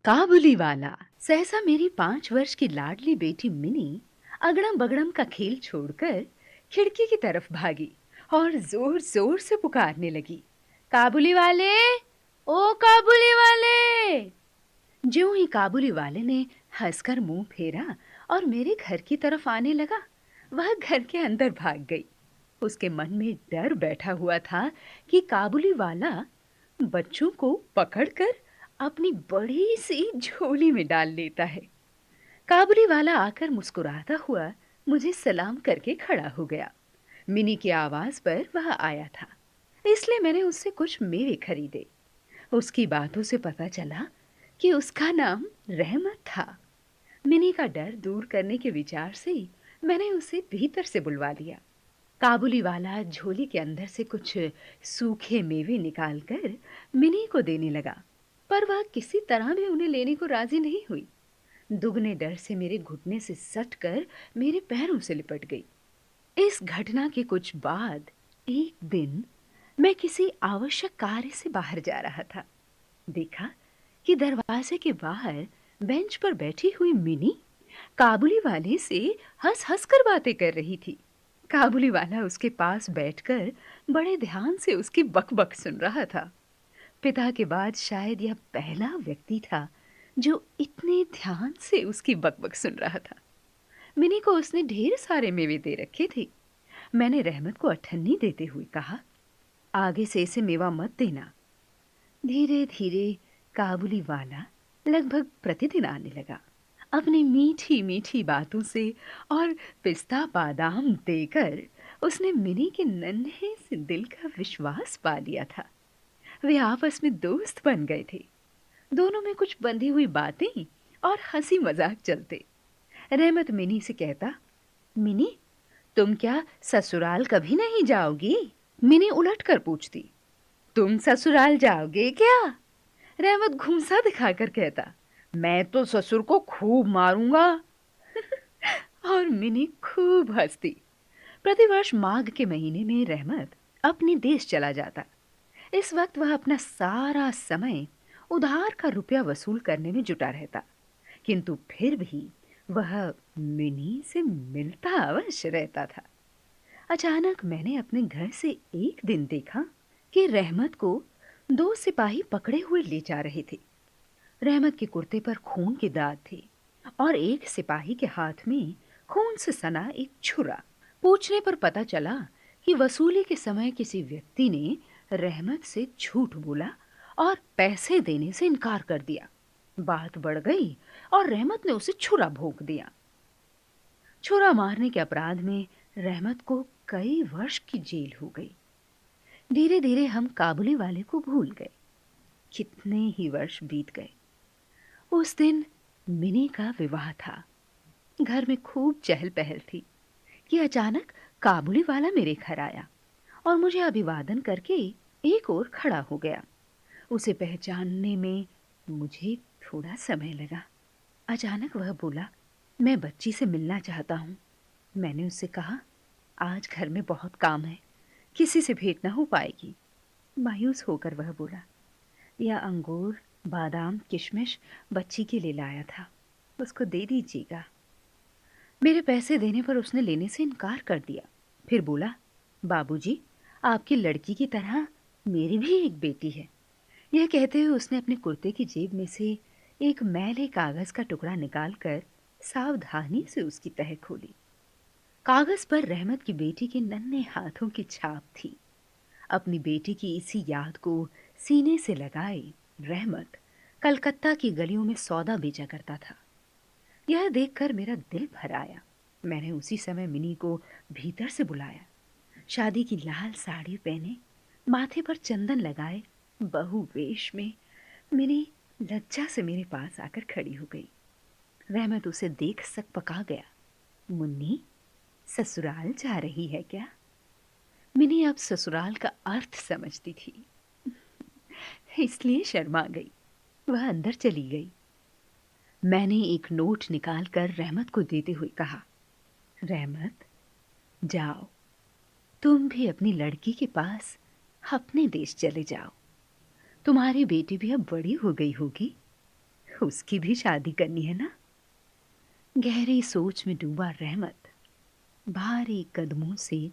काबुली वाला। सहसा मेरी 5 वर्ष की लाडली बेटी मिनी अगड़म बगड़म का खेल छोड़कर खिड़की की तरफ भागी और जोर जोर से पुकारने लगी, काबुली वाले, ओ काबुली वाले। ज्यों ही काबुली वाले ने हंसकर मुंह फेरा और मेरे घर की तरफ आने लगा, वह घर के अंदर भाग गई। उसके मन में डर बैठा हुआ था कि काबुली वाला बच्चों को पकड़कर अपनी बड़ी सी झोली में डाल लेता है। काबुली वाला आकर मुस्कुराता हुआ मुझे सलाम करके खड़ा हो गया। मिनी की आवाज पर वह आया था, इसलिए मैंने उससे कुछ मेवे खरीदे। उसकी बातों से पता चला कि उसका नाम रहमत था। मिनी का डर दूर करने के विचार से मैंने उसे भीतर से बुलवा लिया। काबुली वाला झोली के अंदर से कुछ सूखे मेवे निकालकर मिनी को देने लगा, पर वह किसी तरह भी उन्हें लेने को राजी नहीं हुई। दुगने डर से मेरे घुटने से सटकर मेरे पैरों से लिपट गई। इस घटना के कुछ बाद एक दिन मैं किसी आवश्यक कार्य से बाहर जा रहा था। देखा कि दरवाजे के बाहर बेंच पर बैठी हुई मिनी काबुली वाले से हंस हंस कर बातें कर रही थी। काबुली वाला उसके पास बैठकर बड़े ध्यान से उसकी बकबक सुन रहा था। पिता के बाद शायद यह पहला व्यक्ति था जो इतने ध्यान से उसकी बकबक सुन रहा था। मिनी को उसने ढेर सारे मेवे दे रखे थे। मैंने रहमत को अठन्नी देते हुए कहा, आगे से इसे मेवा मत देना। धीरे धीरे काबुली वाला लगभग प्रतिदिन आने लगा। अपनी मीठी मीठी बातों से और पिस्ता बादाम देकर उसने मिनी के नन्हे से दिल का विश्वास पा लिया था। वे आपस में दोस्त बन गए थे। दोनों में कुछ बंधी हुई बातें और हंसी मजाक चलते। रहमत मिनी से कहता, मिनी, तुम क्या ससुराल कभी नहीं जाओगी? मिनी उलट कर पूछती, तुम ससुराल जाओगे क्या? रहमत घूंसा दिखाकर कहता, मैं तो ससुर को खूब मारूंगा। और मिनी खूब हंसती। प्रतिवर्ष माघ के महीने में रहमत अपने देश चला जाता। इस वक्त वह अपना सारा समय उधार का रुपया वसूल करने में जुटा रहता, किंतु फिर भी वह मिनी से मिलता अवश्य रहता था। अचानक मैंने अपने घर से एक दिन देखा कि रहमत को दो सिपाही पकड़े हुए ले जा रहे थे। रहमत के कुर्ते पर खून के दाग थे और एक सिपाही के हाथ में खून से सना एक छुरा। पूछने पर पता चला कि वसूली के समय किसी व्यक्ति ने रहमत से झूठ बोला और पैसे देने से इनकार कर दिया। बात बढ़ गई और रहमत ने उसे छुरा भोंक दिया। छुरा मारने के अपराध में रहमत को कई वर्ष की जेल हो गई। धीरे धीरे हम काबुली वाले को भूल गए। कितने ही वर्ष बीत गए। उस दिन मिनी का विवाह था। घर में खूब चहल पहल थी कि अचानक काबुली वाला मेरे घर आया और मुझे अभिवादन करके एक ओर खड़ा हो गया। उसे पहचानने में मुझे थोड़ा समय लगा। अचानक वह बोला, मैं बच्ची से मिलना चाहता हूँ। मैंने उससे कहा, आज घर में बहुत काम है, किसी से भेंट ना हो पाएगी। मायूस होकर वह बोला, यह अंगूर, बादाम, किशमिश बच्ची के लिए लाया था, उसको दे दीजिएगा। मेरे पैसे देने पर उसने लेने से इनकार कर दिया। फिर बोला, बाबूजी, आपकी लड़की की तरह मेरी भी एक बेटी है। यह कहते हुए उसने अपने कुर्ते की जेब में से एक मैले कागज का टुकड़ा निकालकर सावधानी से उसकी तह खोली। कागज पर रहमत की बेटी के नन्हे हाथों की छाप थी। अपनी बेटी की इसी याद को सीने से लगाए रहमत कलकत्ता की गलियों में सौदा बेचा करता था। यह देखकर मेरा दिल भर आया। मैंने उसी समय मिनी को भीतर से बुलाया। शादी की लाल साड़ी पहने, माथे पर चंदन लगाए, बहु वेश में मिनी लज्जा से मेरे पास आकर खड़ी हो गई। रहमत उसे देख सकपका गया। मुन्नी, ससुराल जा रही है क्या? मिनी अब ससुराल का अर्थ समझती थी, इसलिए शर्मा गई। वह अंदर चली गई। मैंने एक नोट निकालकर रहमत को देते हुए कहा, रहमत, जाओ, तुम भी अपनी लड़की के पास अपने देश चले जाओ। तुम्हारी बेटी भी अब बड़ी हो गई होगी। उसकी भी शादी करनी है ना? गहरी सोच में डूबा रहमत भारी कदमों से